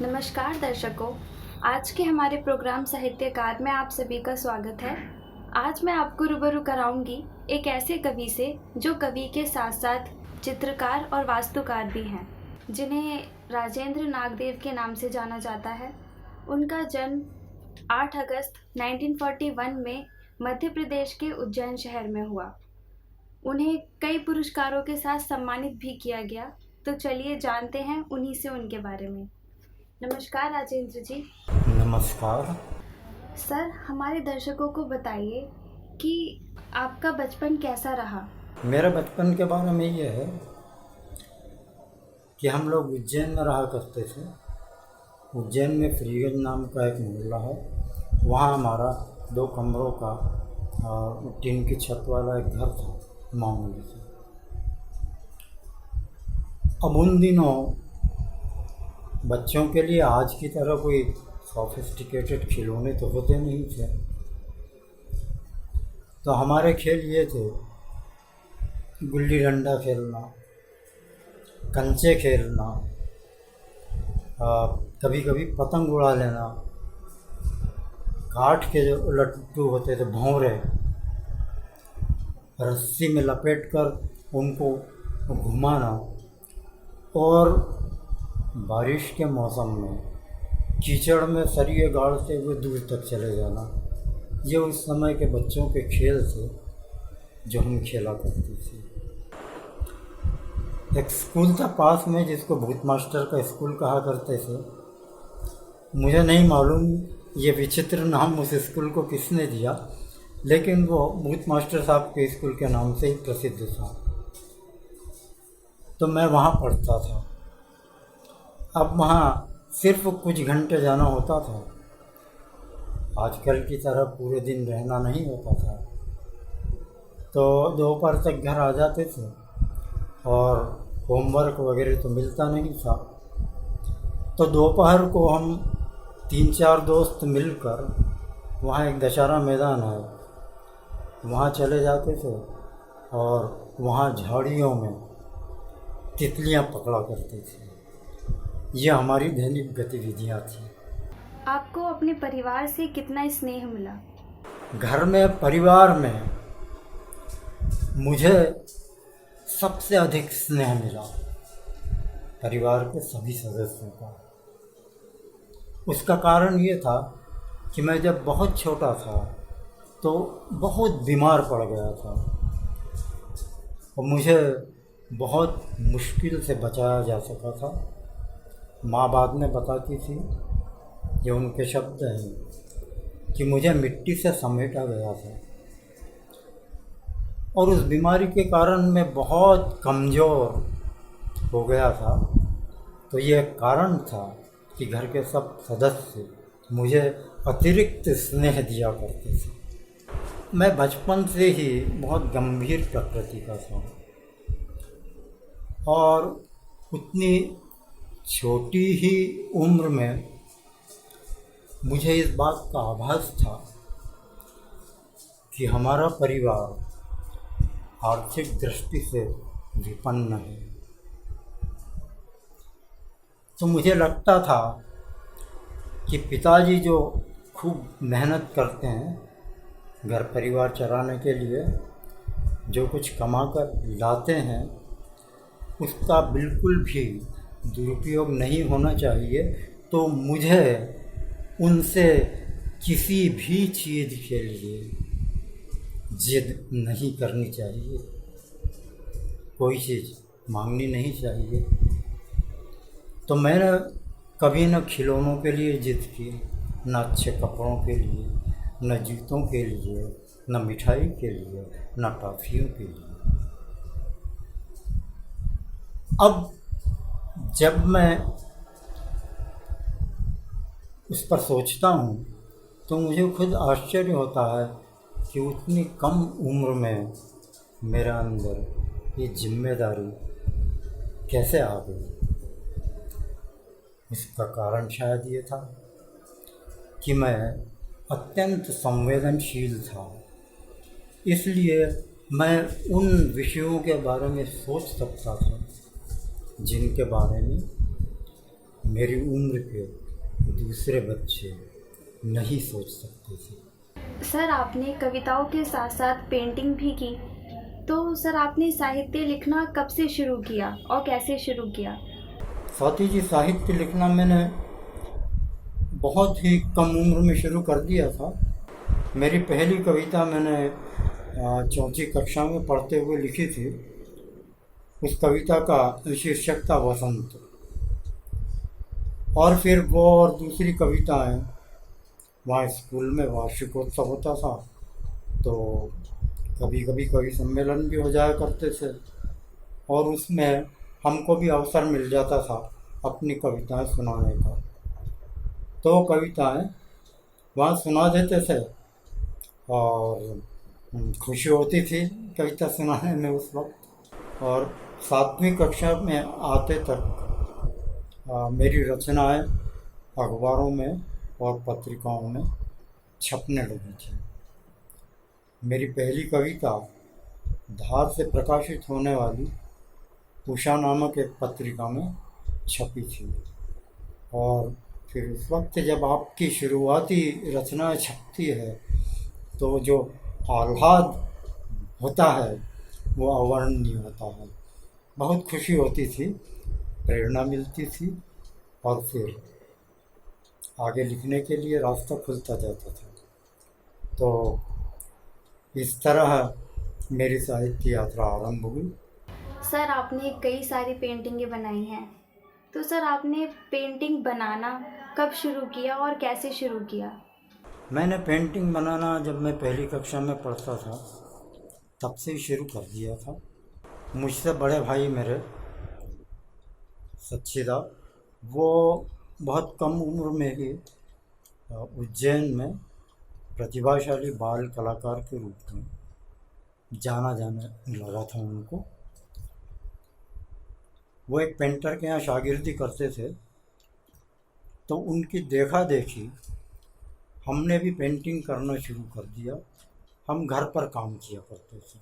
नमस्कार दर्शकों, आज के हमारे प्रोग्राम साहित्यकार में आप सभी का स्वागत है। आज मैं आपको रूबरू कराऊंगी एक ऐसे कवि से जो कवि के साथ साथ चित्रकार और वास्तुकार भी हैं, जिन्हें राजेंद्र नागदेव के नाम से जाना जाता है। उनका जन्म 8 अगस्त 1941 में मध्य प्रदेश के उज्जैन शहर में हुआ। उन्हें कई पुरस्कारों के साथ सम्मानित भी किया गया। तो चलिए जानते हैं उन्हीं से उनके बारे में। नमस्कार राजेंद्र जी। नमस्कार। सर, हमारे दर्शकों को बताइए कि आपका बचपन कैसा रहा। मेरे बचपन के बारे में ये है कि हम लोग उज्जैन में रहा करते थे। उज्जैन में फ्रीगंज नाम का एक मोहल्ला है। वहाँ हमारा 2 कमरों का टीन की छत वाला एक घर था, मामूली से। अब उन दिनों बच्चों के लिए आज की तरह कोई सोफिस्टिकेटेड खिलौने तो होते नहीं थे। तो हमारे खेल ये थे, गुल्ली डंडा खेलना, कंचे खेलना, कभी कभी पतंग उड़ा लेना, काठ के जो लट्टू होते थे भौरे, रस्सी में लपेटकर उनको घुमाना, और बारिश के मौसम में कीचड़ में सरिये गाड़ते हुए दूर तक चले जाना। ये उस समय के बच्चों के खेल थे जो हम खेला करते थे। एक स्कूल था पास में जिसको भूत मास्टर का स्कूल कहा करते थे। मुझे नहीं मालूम ये विचित्र नाम उस स्कूल को किसने दिया, लेकिन वो भूत मास्टर साहब के स्कूल के नाम से ही प्रसिद्ध था। तो मैं वहाँ पढ़ता था। अब वहाँ सिर्फ कुछ घंटे जाना होता था। आजकल की तरह पूरे दिन रहना नहीं होता था। तो दोपहर तक घर आ जाते थे और होमवर्क वगैरह तो मिलता नहीं था। तो दोपहर को हम 3-4 दोस्त मिलकर, वहाँ एक दशहरा मैदान है, वहाँ चले जाते थे और वहाँ झाड़ियों में तितलियाँ पकड़ा करते थे। ये हमारी दैनिक गतिविधियाँ थी। आपको अपने परिवार से कितना स्नेह मिला? घर में, परिवार में मुझे सबसे अधिक स्नेह मिला परिवार के सभी सदस्यों का। उसका कारण ये था कि मैं जब बहुत छोटा था तो बहुत बीमार पड़ गया था और मुझे बहुत मुश्किल से बचाया जा सका था। माँ बाद में बताती थी, ये उनके शब्द हैं, कि मुझे मिट्टी से समेटा गया था और उस बीमारी के कारण मैं बहुत कमज़ोर हो गया था। तो ये एक कारण था कि घर के सब सदस्य मुझे अतिरिक्त स्नेह दिया करते थे। मैं बचपन से ही बहुत गंभीर प्रकृति का था और उतनी छोटी ही उम्र में मुझे इस बात का आभास था कि हमारा परिवार आर्थिक दृष्टि से विपन्न है। तो मुझे लगता था कि पिताजी जो खूब मेहनत करते हैं घर परिवार चलाने के लिए, जो कुछ कमा कर लाते हैं, उसका बिल्कुल भी दुरुपयोग नहीं होना चाहिए। तो मुझे उनसे किसी भी चीज़ के लिए जिद नहीं करनी चाहिए, कोई चीज़ मांगनी नहीं चाहिए। तो मैंने कभी न खिलौनों के लिए जिद की, न अच्छे कपड़ों के लिए, न जूतों के लिए, न मिठाई के लिए, न टॉफ़ियों के लिए। अब जब मैं उस पर सोचता हूँ तो मुझे खुद आश्चर्य होता है कि उतनी कम उम्र में मेरे अंदर ये जिम्मेदारी कैसे आ गई। इसका कारण शायद ये था कि मैं अत्यंत संवेदनशील था, इसलिए मैं उन विषयों के बारे में सोच सकता था जिनके बारे में मेरी उम्र के दूसरे बच्चे नहीं सोच सकते थे। सर आपने कविताओं के साथ साथ पेंटिंग भी की, तो सर आपने साहित्य लिखना कब से शुरू किया और कैसे शुरू किया? स्वाति जी, साहित्य लिखना मैंने बहुत ही कम उम्र में शुरू कर दिया था। मेरी पहली कविता मैंने चौथी कक्षा में पढ़ते हुए लिखी थी। उस कविता का शीर्षक था वसंत। और फिर वो और दूसरी कविताएं, वहाँ स्कूल में वार्षिकोत्सव होता था तो कभी कभी कवि सम्मेलन भी हो जाया करते थे और उसमें हमको भी अवसर मिल जाता था अपनी कविताएं सुनाने का। तो कविताएं वहाँ सुना देते थे और खुशी होती थी कविता सुनाने में उस वक्त। और 7वीं कक्षा में आते तक मेरी रचनाएं अखबारों में और पत्रिकाओं में छपने लगी थी। मेरी पहली कविता धार से प्रकाशित होने वाली उषा नामक एक पत्रिका में छपी थी। और फिर उस वक्त जब आपकी शुरुआती रचनाएं छपती है तो जो आह्लाद होता है वो अवर्णनीय होता है। बहुत खुशी होती थी, प्रेरणा मिलती थी और फिर आगे लिखने के लिए रास्ता खुलता जाता था। तो इस तरह मेरी साहित्य यात्रा आरंभ हुई। सर आपने कई सारी पेंटिंगें बनाई हैं, तो सर आपने पेंटिंग बनाना कब शुरू किया और कैसे शुरू किया? मैंने पेंटिंग बनाना जब मैं पहली कक्षा में पढ़ता था तब से ही शुरू कर दिया था। मुझसे बड़े भाई मेरे सच्चिदा, वो बहुत कम उम्र में ही उज्जैन में प्रतिभाशाली बाल कलाकार के रूप में जाना जाने लगा था उनको। वो एक पेंटर के यहाँ शागिर्दी करते थे तो उनकी देखा देखी हमने भी पेंटिंग करना शुरू कर दिया। हम घर पर काम किया करते थे।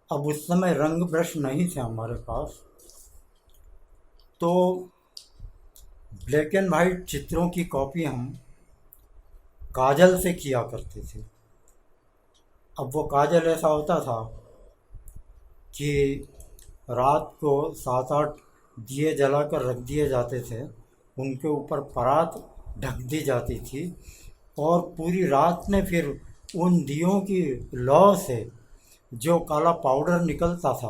अब उस समय रंग ब्रश नहीं थे हमारे पास, तो ब्लैक एंड वाइट चित्रों की कॉपी हम काजल से किया करते थे। अब वो काजल ऐसा होता था कि रात को 7-8 दिए जलाकर रख दिए जाते थे, उनके ऊपर परात ढक दी जाती थी और पूरी रात में फिर उन दियों की लौ से जो काला पाउडर निकलता था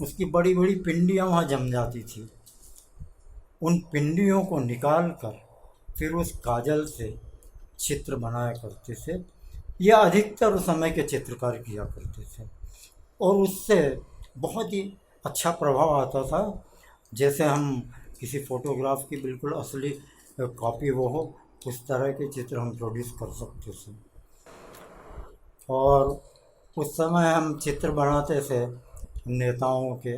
उसकी बड़ी बड़ी पिंडियाँ वहाँ जम जाती थी। उन पिंडियों को निकाल कर फिर उस काजल से चित्र बनाया करते थे। यह अधिकतर उस समय के चित्रकार किया करते थे और उससे बहुत ही अच्छा प्रभाव आता था, जैसे हम किसी फोटोग्राफ की बिल्कुल असली कॉपी वो हो, उस तरह के चित्र हम प्रोड्यूस कर सकते थे। और उस समय हम चित्र बनाते थे नेताओं के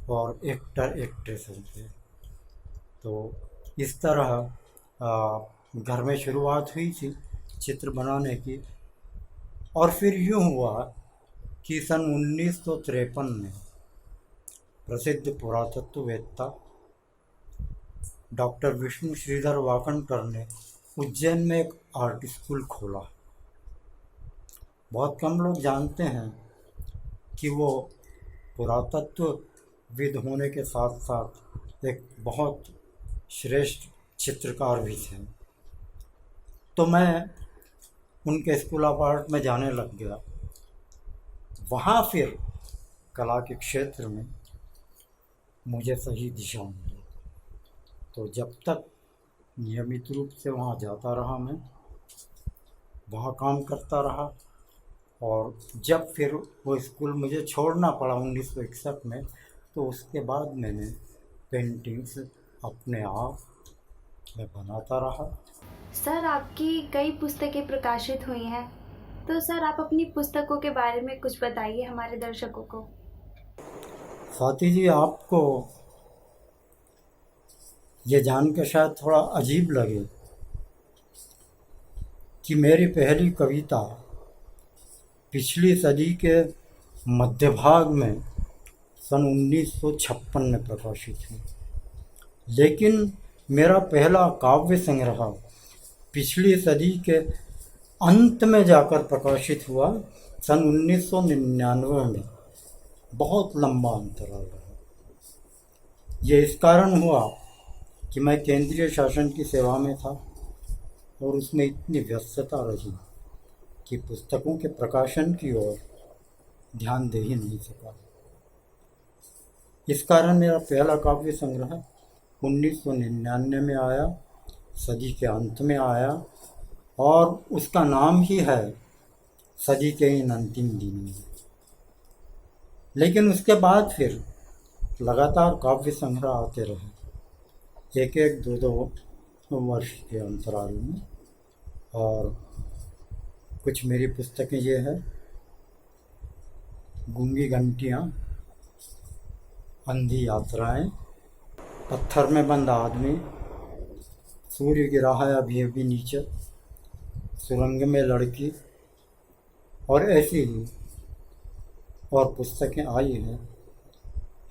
और एक्टर एक्ट्रेसों के। तो इस तरह घर में शुरुआत हुई थी चित्र बनाने की। और फिर यूँ हुआ कि सन 1953 में प्रसिद्ध पुरातत्ववेत्ता डॉक्टर विष्णु श्रीधर वाकणकर ने उज्जैन में एक आर्ट स्कूल खोला। बहुत कम लोग जानते हैं कि वो पुरातत्वविद होने के साथ साथ एक बहुत श्रेष्ठ चित्रकार भी थे। तो मैं उनके स्कूल ऑफ आर्ट में जाने लग गया। वहाँ फिर कला के क्षेत्र में मुझे सही दिशा मिली। तो जब तक नियमित रूप से वहाँ जाता रहा, मैं वहाँ काम करता रहा। और जब फिर वो स्कूल मुझे छोड़ना पड़ा 1961 में, तो उसके बाद मैंने पेंटिंग्स अपने आप मैं बनाता रहा। सर आपकी कई पुस्तकें प्रकाशित हुई हैं, तो सर आप अपनी पुस्तकों के बारे में कुछ बताइए हमारे दर्शकों को। स्वाति जी, आपको ये जानकर शायद थोड़ा अजीब लगे कि मेरी पहली कविता पिछली सदी के मध्य भाग में सन 1956 में प्रकाशित हुई, लेकिन मेरा पहला काव्य संग्रह पिछली सदी के अंत में जाकर प्रकाशित हुआ सन 1999 में। बहुत लंबा अंतराल रहा। ये इस कारण हुआ कि मैं केंद्रीय शासन की सेवा में था और उसमें इतनी व्यस्तता रही कि पुस्तकों के प्रकाशन की ओर ध्यान दे ही नहीं सका। इस कारण मेरा पहला काव्य संग्रह 1999 में आया, सदी के अंत में आया, और उसका नाम ही है सदी के इन अंतिम दिनों में। लेकिन उसके बाद फिर लगातार काव्य संग्रह आते रहे, एक एक दो दो वर्ष के अंतराल में। और कुछ मेरी पुस्तकें ये है: गूंगी घंटियाँ, अंधी यात्राएं, पत्थर में बंद आदमी, सूर्य गिरा है अभी अभी नीचे, सुरंग में लड़की, और ऐसी ही और पुस्तकें आई हैं।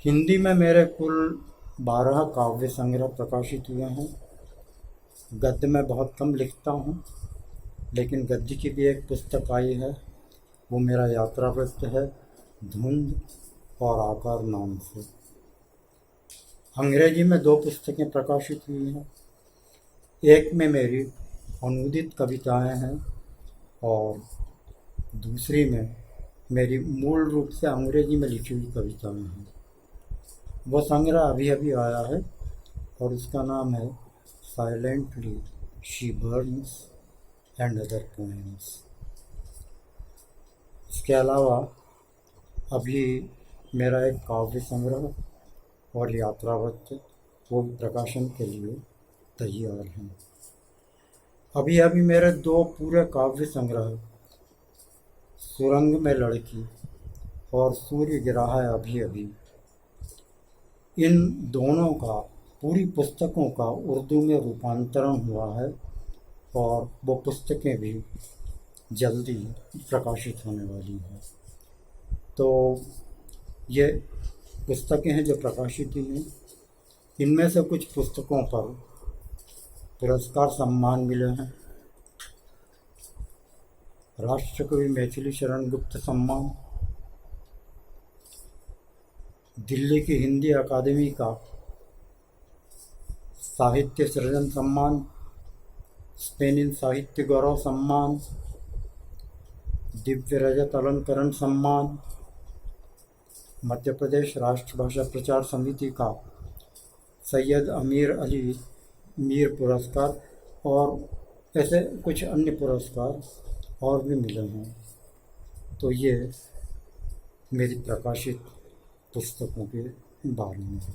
हिंदी में मेरे कुल 12 काव्य संग्रह प्रकाशित हुए हैं। गद्य में बहुत कम लिखता हूँ, लेकिन गद्य की भी एक पुस्तक आई है, वो मेरा यात्रा वृत्त है, धुंध और आकार नाम से। अंग्रेजी में 2 पुस्तकें प्रकाशित हुई हैं। एक में मेरी अनुदित कविताएं हैं और दूसरी में मेरी मूल रूप से अंग्रेजी में लिखी हुई कविताएं हैं। वो संग्रह अभी अभी आया है और उसका नाम है silently she Burns and other poems. इसके अलावा अभी मेरा एक काव्य संग्रह और यात्रावृत्त वो प्रकाशन के लिए तैयार हैं। अभी अभी मेरे 2 पूरे काव्य संग्रह, सुरंग में लड़की और सूर्य गिरा है अभी अभी, इन दोनों का, पूरी पुस्तकों का उर्दू में रूपांतरण हुआ है और वो पुस्तकें भी जल्दी प्रकाशित होने वाली हैं। तो ये पुस्तकें हैं जो प्रकाशित हुई हैं। इनमें से कुछ पुस्तकों पर पुरस्कार सम्मान मिले हैं। राष्ट्रकवि मैथिली शरण गुप्त सम्मान, दिल्ली की हिंदी अकादमी का साहित्य सृजन सम्मान, स्पेनिन साहित्य गौरव सम्मान, दिव्य रजत अलंकरण सम्मान, मध्य प्रदेश राष्ट्रभाषा प्रचार समिति का सैयद अमीर अली मीर पुरस्कार, और ऐसे कुछ अन्य पुरस्कार और भी मिले हैं। तो ये मेरी प्रकाशित पुस्तकों के बारे में है।